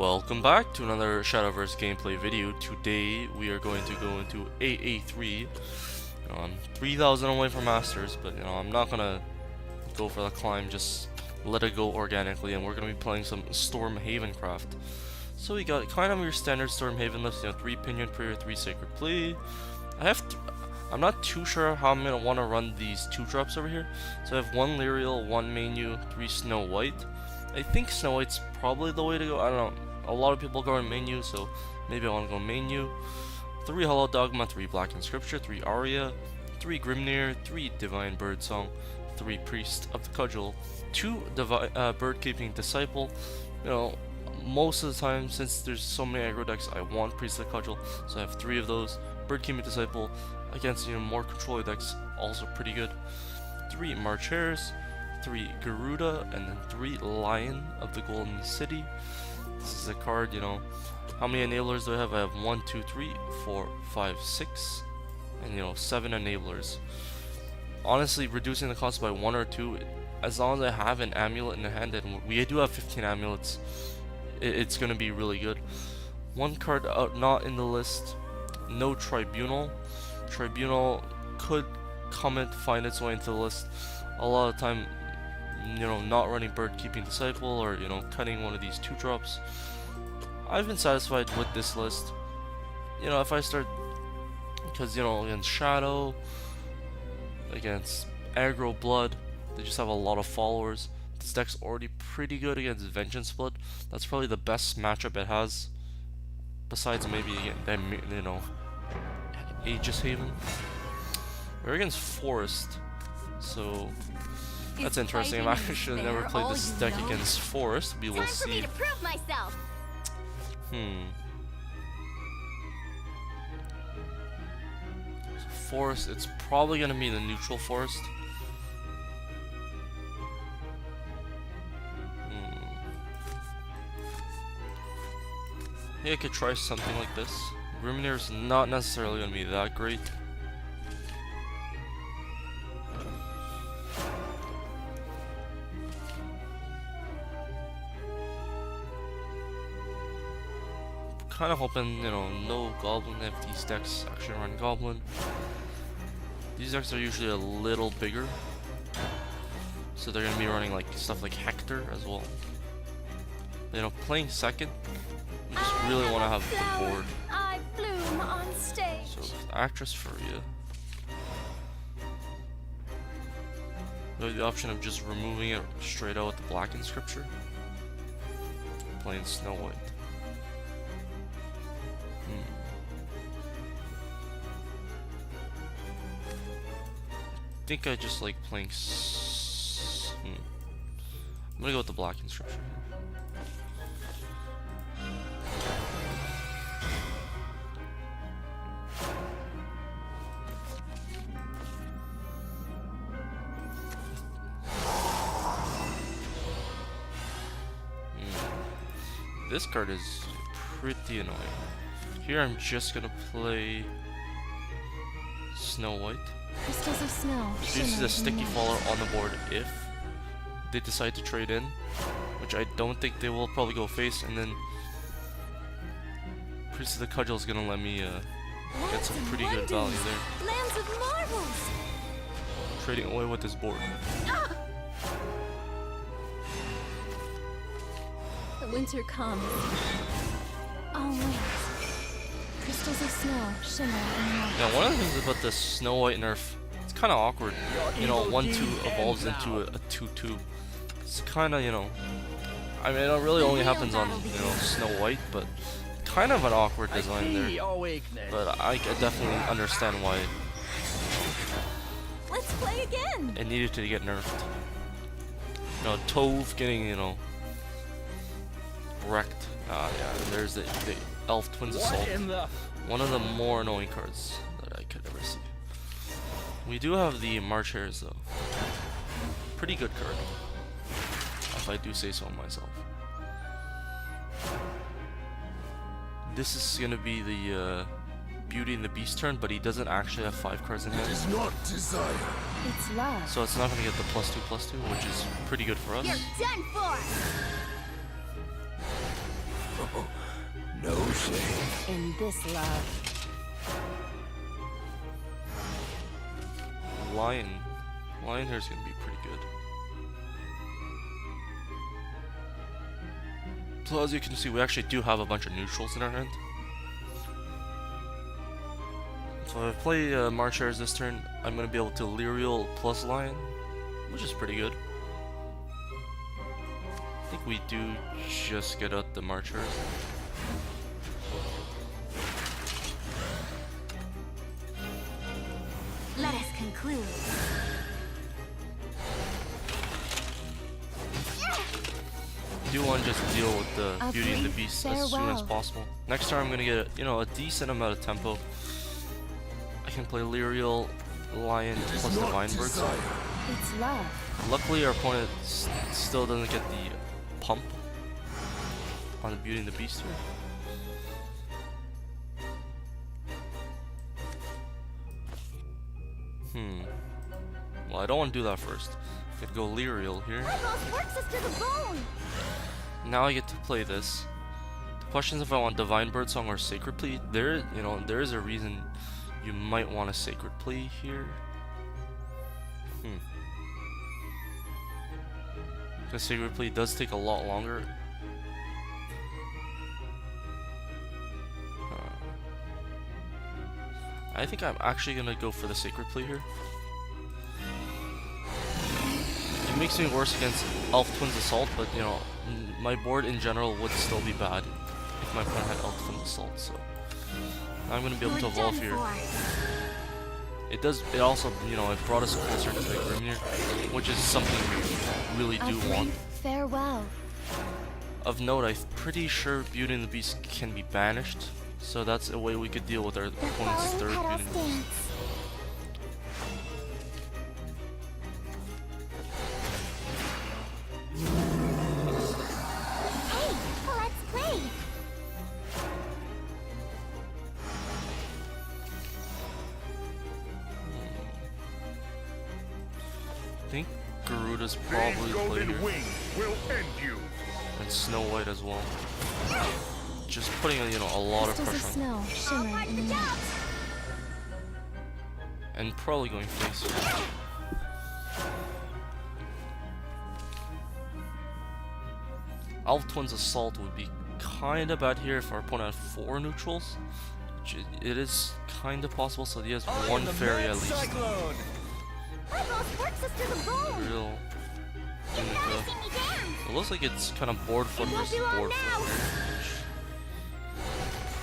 Welcome back to another Shadowverse gameplay video. Today we are going to go into AA3. I'm 3,000 away from Masters, but I'm not gonna go for the climb, just let it go organically, and we're gonna be playing some Storm Havencraft. So we got kind of your standard Storm Haven list, 3 Pinion Prayer, 3 Sacred Plea. I'm not too sure how I'm gonna want to run these 2-drops over here. So I have 1 Lyrial, 1 Mainyuu, 3 Snow White. I think Snow White's probably the way to go. I don't know. A lot of people go in Mainyuu, so maybe I want to go Mainyuu. 3 Hollow Dogma, 3 Black Inscripture, 3 Aria, 3 Grimnir, 3 Divine Birdsong, 3 Priest of the Cudgel, 2 Bird Keeping Disciple. Most of the time, since there's so many aggro decks, I want Priest of the Cudgel, so I have 3 of those. Bird Keeping Disciple against more controller decks, also pretty good. 3 March Hares, 3 Garuda, and then 3 Lion of the Golden City. This is a card, how many enablers do I have? I have 1, 2, 3, 4, 5, 6, and 7 enablers. Honestly, reducing the cost by 1 or 2, as long as I have an amulet in the hand, and we do have 15 amulets, it's gonna be really good. 1 card out not in the list, no Tribunal. Tribunal could find its way into the list. A lot of time, not running Bird Keeping Disciple or cutting one of these 2-drops. I've been satisfied with this list. If I start, because against Shadow, against aggro Blood, they just have a lot of followers. This deck's already pretty good against Vengeance Blood. That's probably the best matchup it has, besides maybe Aegis Haven. We're against Forest, so that's interesting. I've actually never played this deck against Forest. We will see. So Forest, it's probably gonna be the neutral Forest. Yeah, I could try something like this. Grimnir's not necessarily gonna be that great. Kind of hoping, no Goblin if these decks actually run Goblin. These decks are usually a little bigger, so they're gonna be running stuff like Hector as well. Playing second, you just really want to have the board. So Actress Furia. We have the option of just removing it straight out with the Black Inscripture. Playing Snow White. I think I just like playing. I'm gonna go with the Black Inscription. This card is pretty annoying. Here I'm just gonna play Snow White. Crystals of snow. Reduces a sticky faller on the board if they decide to trade in, which I don't think they will. Probably go face, and then Priest of the Cudgel is gonna let me get some pretty good value there. Lands of marvels. Trading away with this board. The winter comes. Always. Crystals of snow shimmer in the Now, one of the things about the Snow White nerf, it's kind of awkward. 1/2 evolves into a 2/2. It's kind of, I mean, it really only happens on, Snow White, but kind of an awkward design there. But I definitely understand why Let's play again. it needed to get nerfed. Tove getting, wrecked. Yeah, and there's the Elf Twins Assault. One of the more annoying cards that I could ever see. We do have the March Hares though. Pretty good card, if I do say so myself. This is gonna be the Beauty and the Beast turn, but he doesn't actually have 5 cards in hand. It is not desire. It's love. So it's not gonna get the +2/+2, which is pretty good for us. You're done for. No shame. In this love. Lion here is gonna be pretty good. So as you can see, we actually do have a bunch of neutrals in our hand. So if I play March Airs this turn, I'm gonna be able to Lyrial plus Lion, which is pretty good. I think we do just get out the March Airs. Let us conclude. Do want to just deal with the Beauty and the Beast as soon as possible. Next turn I'm gonna get a decent amount of tempo. I can play Lyrial, Lion plus Divine Bird. It's love. Luckily our opponent still doesn't get the pump on the Beauty and the Beast here. Well, I don't want to do that first. I could go Lyrial here. Works us to the bone. Now I get to play this. The question is if I want Divine Birdsong or Sacred Plea. There is a reason you might want a Sacred Plea here. Because Sacred Plea does take a lot longer. I think I'm actually gonna go for the Sacred Plea here. It makes me worse against Elf Twins Assault, but my board in general would still be bad if my opponent had Elf Twins Assault, so I'm gonna be able to evolve here. It also, it brought us closer to the Grimnir, which is something we really do want. Farewell. Of note, I'm pretty sure Beauty and the Beast can be banished, so that's a way we could deal with our opponent's third Beauty and the Beast. I think Garuda's probably play here. Will end you. And Snow White as well. Just putting a lot of pressure on. Snow shimmering in the night. And probably going face here. Elf Twins Assault would be kinda bad here if our opponent had 4 neutrals. Which it is kinda possible, so he has 1 fairy at least. Real. It looks like it's kind of board foot versus board foot.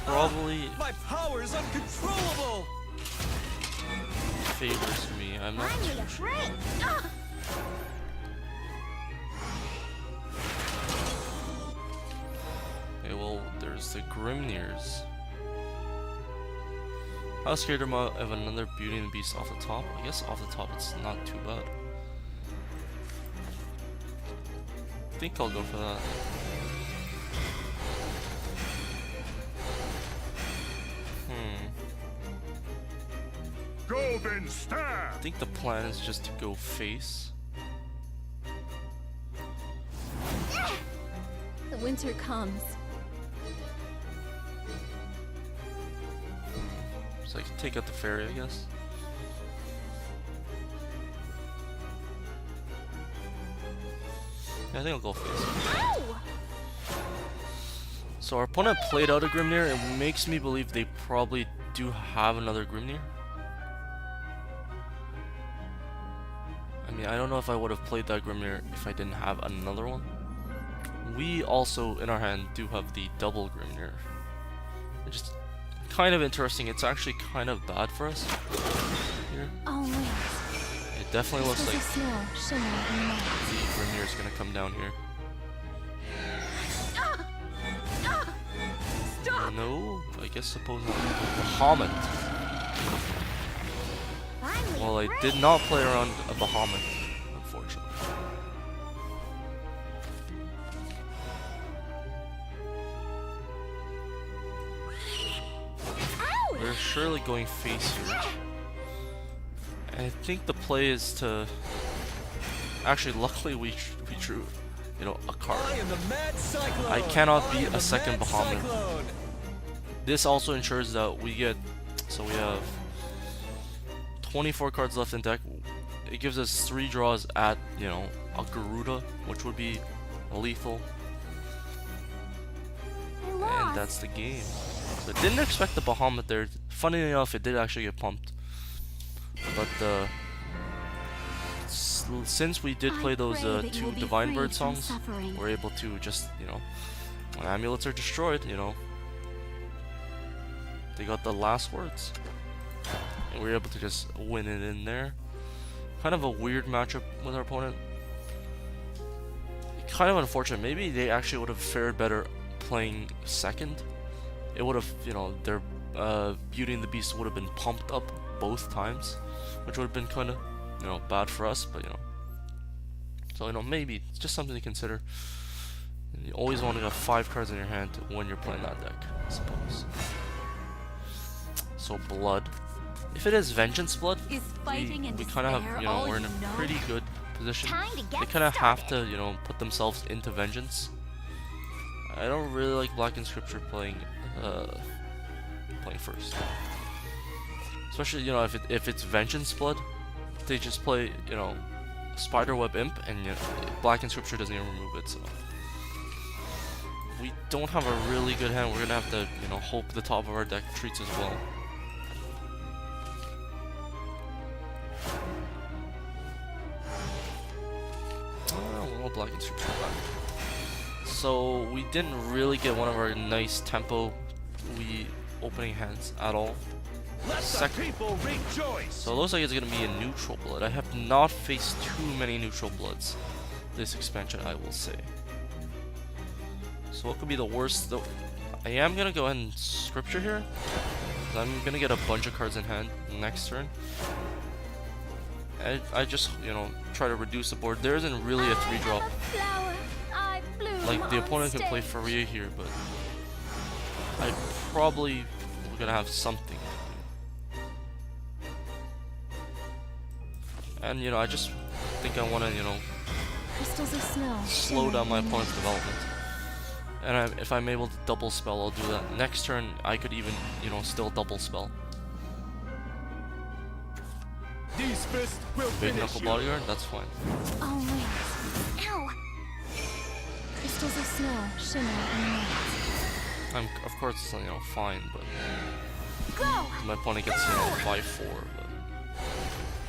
Probably my power is uncontrollable. favors me. I'm not too sure. Okay, well, there's the Grimnirs. How scared am I of another Beauty and the Beast off the top? I guess off the top it's not too bad. I think I'll go for that. Go then stab. I think the plan is just to go face. The winter comes. So I can take out the fairy, I guess. Yeah, I think I'll go face. Ow! So our opponent played out a Grimnir, and it makes me believe they probably do have another Grimnir. I mean, I don't know if I would have played that Grimnir if I didn't have another one. We also, in our hand, do have the double Grimnir. It's just kind of interesting. It's actually kind of bad for us here. Always. It definitely looks like Snow shimmering in the night. the Grimnir is going to come down here. Stop! No, I guess supposedly Bahamut. Well, I did not play around a Bahamut, unfortunately. We're surely going face here. And I think the play is to... Actually, luckily we drew, a card. I am the mad cyclone. I cannot beat am a the second mad Bahamut. cyclone. this also ensures that we get, so we have 24 cards left in deck. It gives us 3 draws at, you know, a Garuda, which would be lethal. And that's the game. So I didn't expect the Bahamut there. Funny enough, it did actually get pumped. But since we did play those 2 Divine Bird songs, we're able to just, you know, when amulets are destroyed, you know, they got the last words. And we were able to just win it in there. Kind of a weird matchup with our opponent. Kind of unfortunate. Maybe they actually would have fared better playing second. It would have, you know, their Beauty and the Beast would have been pumped up both times, which would have been kind of, you know, bad for us, but you know. So, you know, maybe it's just something to consider. You always want to have 5 cards in your hand when you're playing that deck, I suppose. So Blood. If it is Vengeance Blood, we kind of have, you know, we're in a pretty good position. They kind of have to, you know, put themselves into Vengeance. I don't really like Black and Scripture playing first. Especially, you know, if it's Vengeance Blood, they just play, you know, Spiderweb Imp, and you know, Black and Scripture doesn't even remove it, so we don't have a really good hand. We're gonna have to, you know, hope the top of our deck treats as well. Well, Black and Scripture back. So we didn't really get one of our nice tempo opening hands at all. Second. So it looks like it's gonna be a neutral blood. I have not faced too many neutral bloods this expansion, I will say. So what could be the worst? Though I am gonna go ahead and Scripture here. I'm gonna get a bunch of cards in hand next turn. I just, you know, try to reduce the board. There isn't really a 3-drop. Like the opponent can play Faria here, but I probably we're gonna have something. And you know, I just think I want to, you know, Crystals of snow, slow down my opponent's development. And if I'm able to double spell, I'll do that. Next turn, I could even, you know, still double spell. Big Knuckle Bodyguard, that's fine. Oh wait. Ow. Crystals of snow, shimmer and light. I'm, of course, you know, fine, but Go! my opponent gets, you know, 5-4, but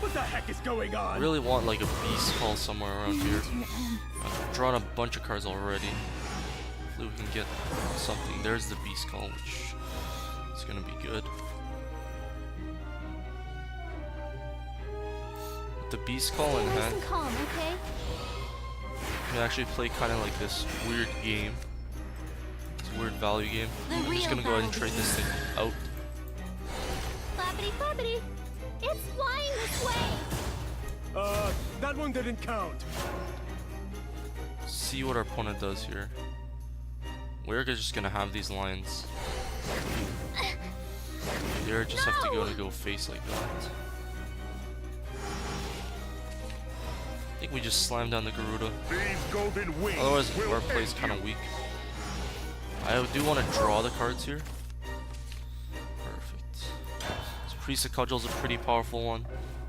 What the heck is going I on? really want like a Beast Call somewhere around here. I've drawn a bunch of cards already. Hopefully we can get something. There's the Beast Call, which is gonna be good. With the Beast Call in hand, Nice and calm, okay? you can actually play kind of like this weird game. This weird value game. I'm just gonna go ahead and trade this thing out. Flappity flappity. It's flying this way. That one didn't count. See what our opponent does here. We're just gonna have these lines. They just have to go face like that. I think we just slam down the Garuda. These golden wings Otherwise, will our play's end kind you. of weak. I do want to draw the cards here. Perfect. So Priest of Cudgel's a pretty powerful one.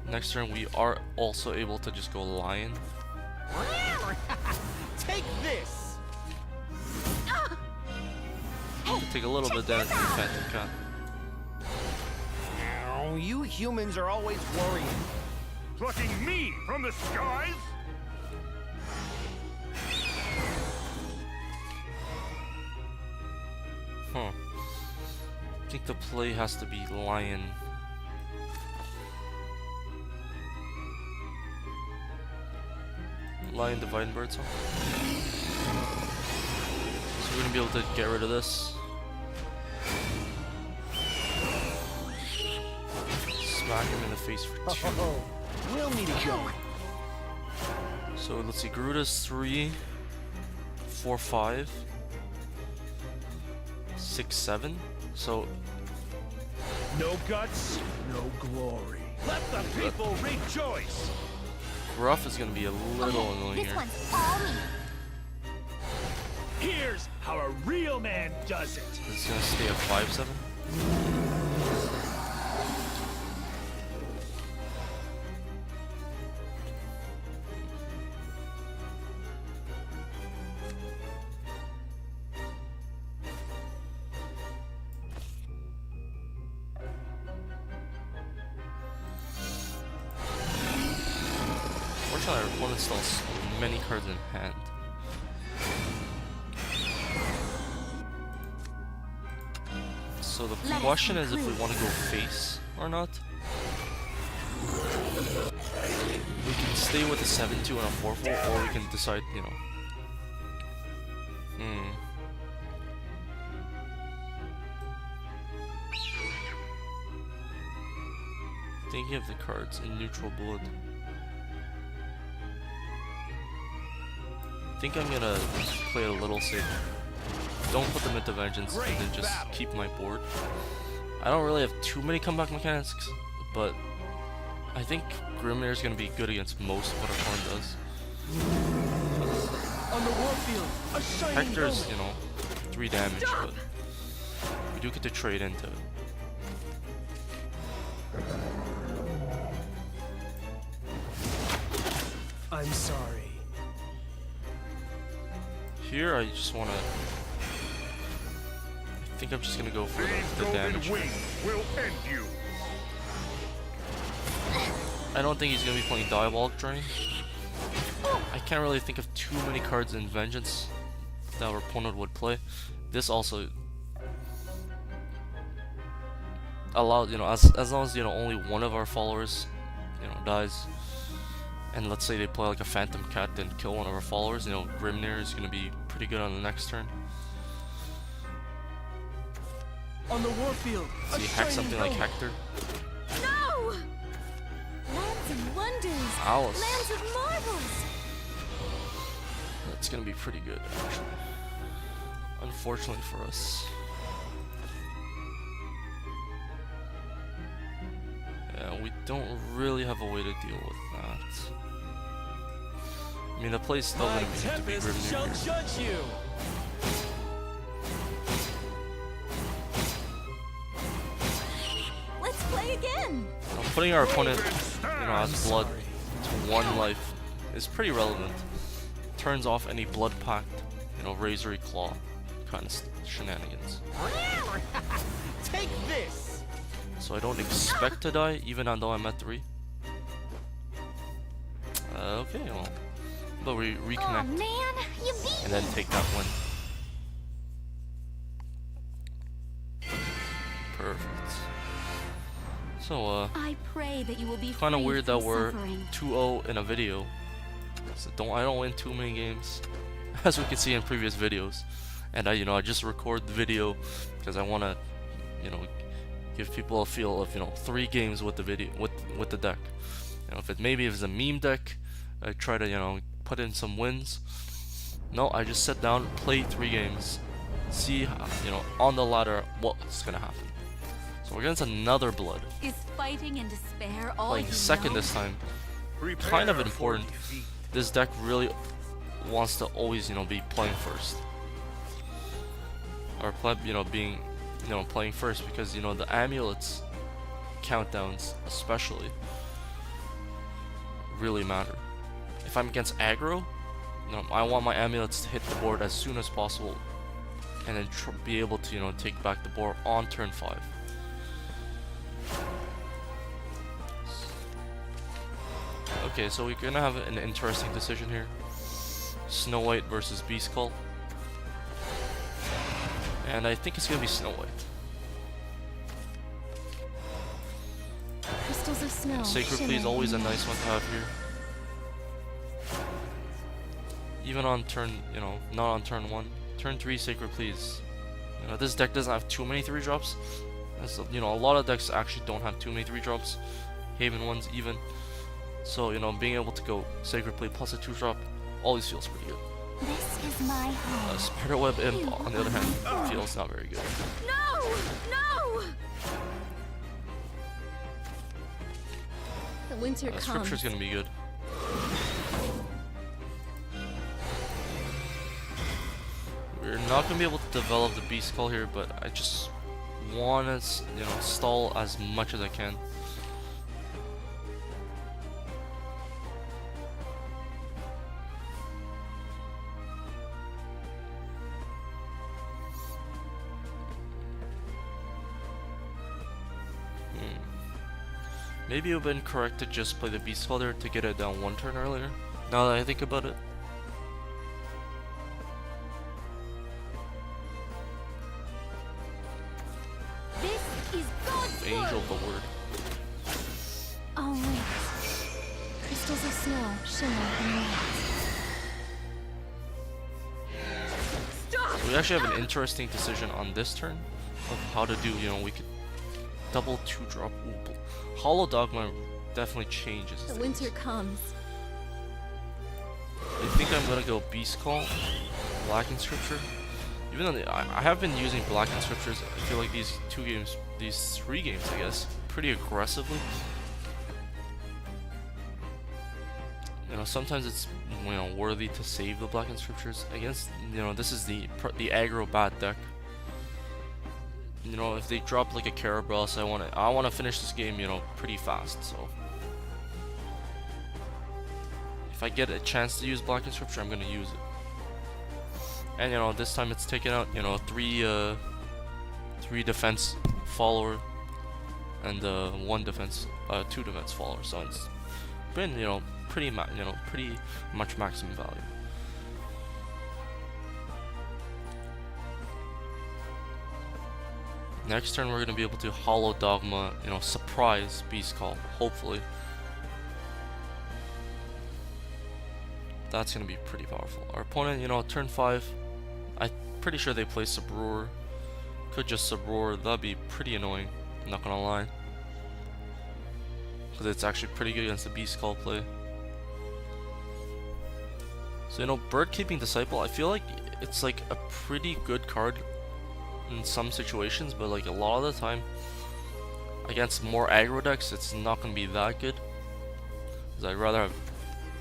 Next turn, we are also able to just go Lion. Take this! Take a little bit of damage from the Phantom Cat. Oh, you humans are always worrying. Plucking me from the skies? Huh. I think the play has to be Lion. Lion Divine Bird song. So we're gonna be able to get rid of this. Smack him in the face for 2. Oh, we'll meet again. So let's see, Garuda's 3, 4, 5, 6, 7. So No guts, no glory. Let the people rejoice. Gruff is gonna be a little annoying This here. one's all me. Here's how a real man does it. It's gonna stay at 5-7. Fortunately, our opponent still has many cards in hand. So the question is if we want to go face or not. We can stay with a 7-2 and a 4-4, or we can decide, you know. Thinking of the cards in neutral blood. I think I'm gonna play a little safe. Don't put them into Vengeance and then just keep my board. I don't really have too many comeback mechanics, but I think Grimnir is gonna be good against most of what our opponent does. On the warfield, a shining Hector's, helmet. you know, 3 damage, but we do get to trade into it. I'm sorry. Here, I just wanna. I think I'm just gonna go for the damage. Golden wing will end you. I don't think he's gonna be playing Diabolic Drain. I can't really think of too many cards in Vengeance that our opponent would play. This also allows, you know, as long as, you know, only one of our followers, you know, dies, and let's say they play like a Phantom Cat and kill one of our followers, you know, Grimnir is gonna be pretty good on the next turn. On the warfield, So you hack something like Hector. No! Lands of wonders. Alice. Lands of marvels. That's gonna be pretty good, actually. Unfortunately for us. Yeah, we don't really have a way to deal with that. I mean, the play's still gonna have to be Grimnir. judge you. Let's play again. Putting our opponent, you know, as blood to 1 life is pretty relevant. Turns off any blood pact, you know, Razory Claw kind of shenanigans. Take this. So I don't expect to die, even though I'm at 3. Okay, well, but we Oh reconnect man, you beat and then me. take that win. Perfect. So, I pray that you will be kind of free weird that from we're suffering. 2-0 in a video. So I don't win too many games, as we can see in previous videos. And I just record the video because I want to, you know, give people a feel of, you know, 3 games with the video with the deck. You know, maybe if it's a meme deck, I try to, you know, put in some wins. No, I just sit down, play 3 games, see how, you know, on the ladder what's gonna happen. So we're against another blood, Is fighting in despair all playing you second know? this time. Prepare Kind of for important. defeat. This deck really wants to always, you know, be playing first. Or being, you know, playing first, because, you know, the amulets countdowns especially really matter. If I'm against aggro, you know, I want my amulets to hit the board as soon as possible and then be able to, you know, take back the board on turn 5. Okay, so we're gonna have an interesting decision here. Snow White versus Beast Cult. And I think it's gonna be Snow White. Crystals of snow. Sacred Plea is always a nice one to have here. Even on turn, you know, not on turn 1. Turn 3, Sacred Pleas. You know, this deck doesn't have too many 3-drops. You know, a lot of decks actually don't have too many 3-drops. Haven ones even. So, you know, being able to go Sacred Plea plus a 2-drop always feels pretty good. This is my home. Spiderweb Imp, on the other hand, feels not very good. No! No! The winter comes. Scripture's gonna be good. We're not gonna be able to develop the beast call here, but I just want to, you know, stall as much as I can. Maybe it would have been correct to just play the beast call there to get it down one turn earlier. Now that I think about it. This is God's Angel word. of the word. Oh wait. Crystals of snow shimmer in light. Stop! So we actually have an interesting decision on this turn of how to do, you know, we could double 2-drop. Ooh, Hollow Dogma definitely changes The things. winter comes. I think I'm gonna go Beast Call, Black Inscripture. Even though I have been using Black Inscriptures, I feel like these three games, I guess, pretty aggressively. You know, sometimes it's, you know, worthy to save the Black Inscriptures against, you know, this is the aggro bad deck. You know, if they drop like a Kerberos, I want to finish this game, you know, pretty fast. So if I get a chance to use Black Inscripture, I'm gonna use it. And you know, this time it's taken out, you know, three defense follower and two defense follower. So it's been, you know, pretty much maximum value. Next turn we're going to be able to Hollow Dogma, you know, surprise Beast Call, hopefully. That's going to be pretty powerful. Our opponent, you know, turn 5, I'm pretty sure they play Sabroor. Could just Sabroor, that'd be pretty annoying, I'm not going to lie. Because it's actually pretty good against the Beast Call play. So, you know, Bird Keeping Disciple, I feel like it's like a pretty good card in some situations, but like a lot of the time against more aggro decks it's not going to be that good, because I'd rather have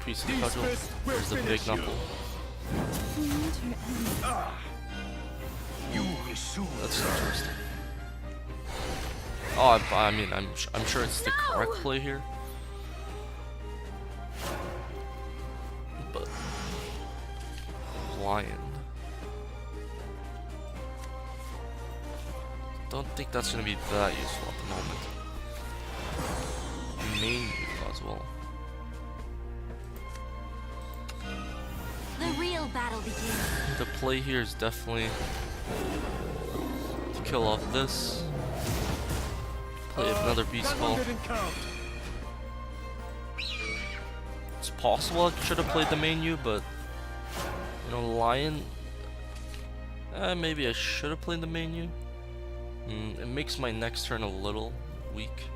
Priest of Cudgel. There's the big knuckle. That's interesting. Oh, I mean, I'm sure it's the correct play here, but Lion, don't think that's going to be that useful at the moment. Mainyuu as well. The real battle begins. The play here is definitely to kill off this. Play another Beast Call. It's possible I should have played the Mainyuu, but you know, Lion. Maybe I should have played the Mainyuu. It makes my next turn a little weak.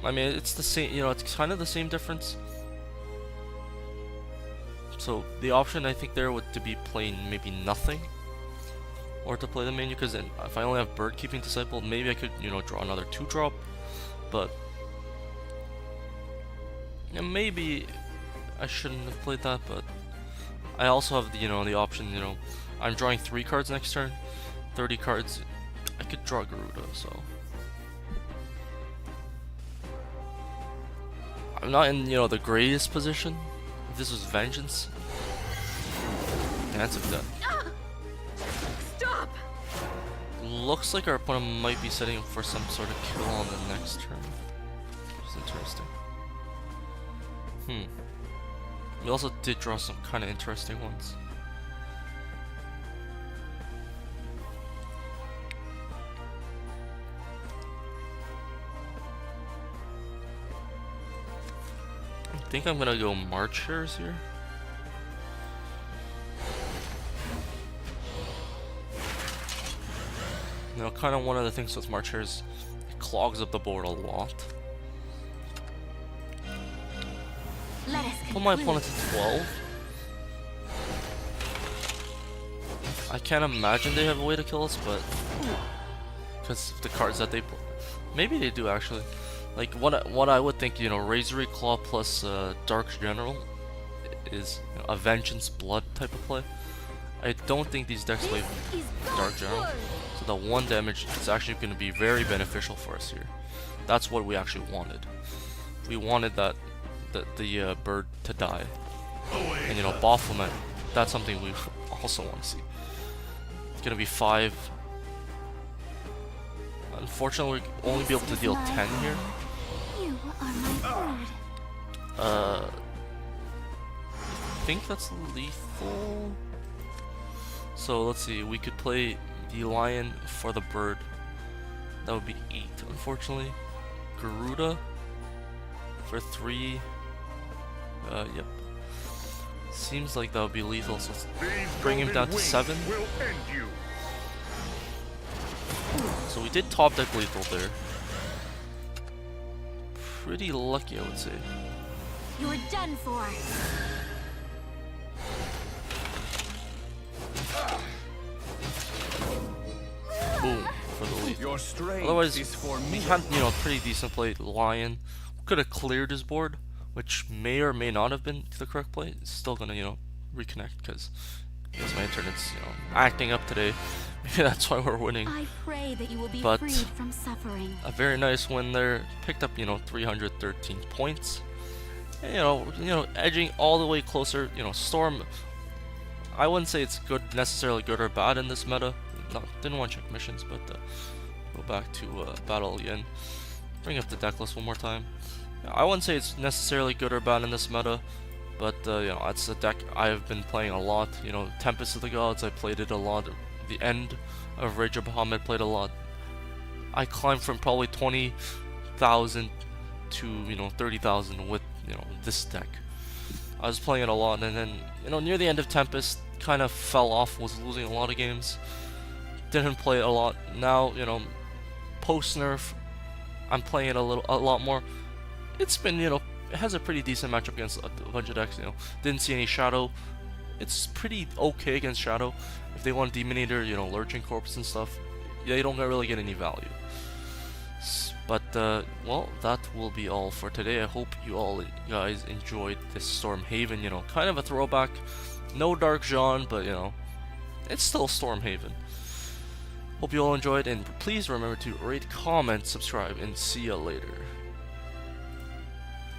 I mean, it's the same, you know, it's kind of the same difference. So the option I think there would to be playing maybe nothing, or to play the Mainyuu, because then if I only have Bird Keeping Disciple, maybe I could, you know, draw another 2-drop, but yeah, maybe I shouldn't have played that. But I also have the, you know, the option, you know, I'm drawing 3 cards next turn, 30 cards, I could draw Garuda, so I'm not in, you know, the greatest position. If this was Vengeance, Dance of Death. Stop! Looks like our opponent might be setting up for some sort of kill on the next turn. Which is interesting. We also did draw some kind of interesting ones. I think I'm gonna go March Hares here. You know, kind of one of the things with March Hares, it clogs up the board a lot. Let us Put my conclude. opponent to 12. I can't imagine they have a way to kill us, but because of the cards that they play, maybe they do actually. Like what I would think, you know, Razor Claw plus Dark General, is a vengeance blood type of play. I don't think these decks play This is Dark God's General, word. so the 1 damage is actually going to be very beneficial for us here. That's what we actually wanted. We wanted the bird to die, and you know, Baphomet. That's something we also want to see. It's gonna be 5. Unfortunately, we'll only be able to deal 10 here. You are my food. I think that's lethal. So let's see, we could play the lion for the bird. That would be 8, unfortunately. Garuda for 3. Yep. Seems like that would be lethal, so let's bring him down to 7. Will end you. So we did top deck lethal there. Pretty lucky, I would say. You're done for. Boom for the lethal. Your strength Otherwise, is for we me. had, you know, pretty decent play. Lion could have cleared his board, which may or may not have been the correct play. It's still gonna, you know, reconnect because my internet's, you know, acting up today. Maybe that's why we're winning. I pray that you will be But freed from suffering. a very nice win there. Picked up, you know, 313 points. And, you know, edging all the way closer. You know, Storm. I wouldn't say it's good, necessarily good or bad in this meta. No, didn't want to check missions, but go back to battle again. Bring up the deck list one more time. I wouldn't say it's necessarily good or bad in this meta, but you know, it's a deck I've been playing a lot. You know, Tempest of the Gods, I played it a lot. The end of Rage of Bahamut, played a lot. I climbed from probably 20,000 to, you know, 30,000 with, you know, this deck. I was playing it a lot, and then, you know, near the end of Tempest, kind of fell off, was losing a lot of games. Didn't play it a lot. Now, you know, Post-Nerf, I'm playing it a lot more. It's been, you know, it has a pretty decent matchup against a bunch of decks, you know. Didn't see any Shadow. It's pretty okay against Shadow. If they want Demonator, you know, Lurching Corpse and stuff, they don't really get any value. But, well, that will be all for today. I hope you all guys enjoyed this Stormhaven, you know, kind of a throwback. No Dark Jean, but, you know, it's still Stormhaven. Hope you all enjoyed, and please remember to rate, comment, subscribe, and see ya later.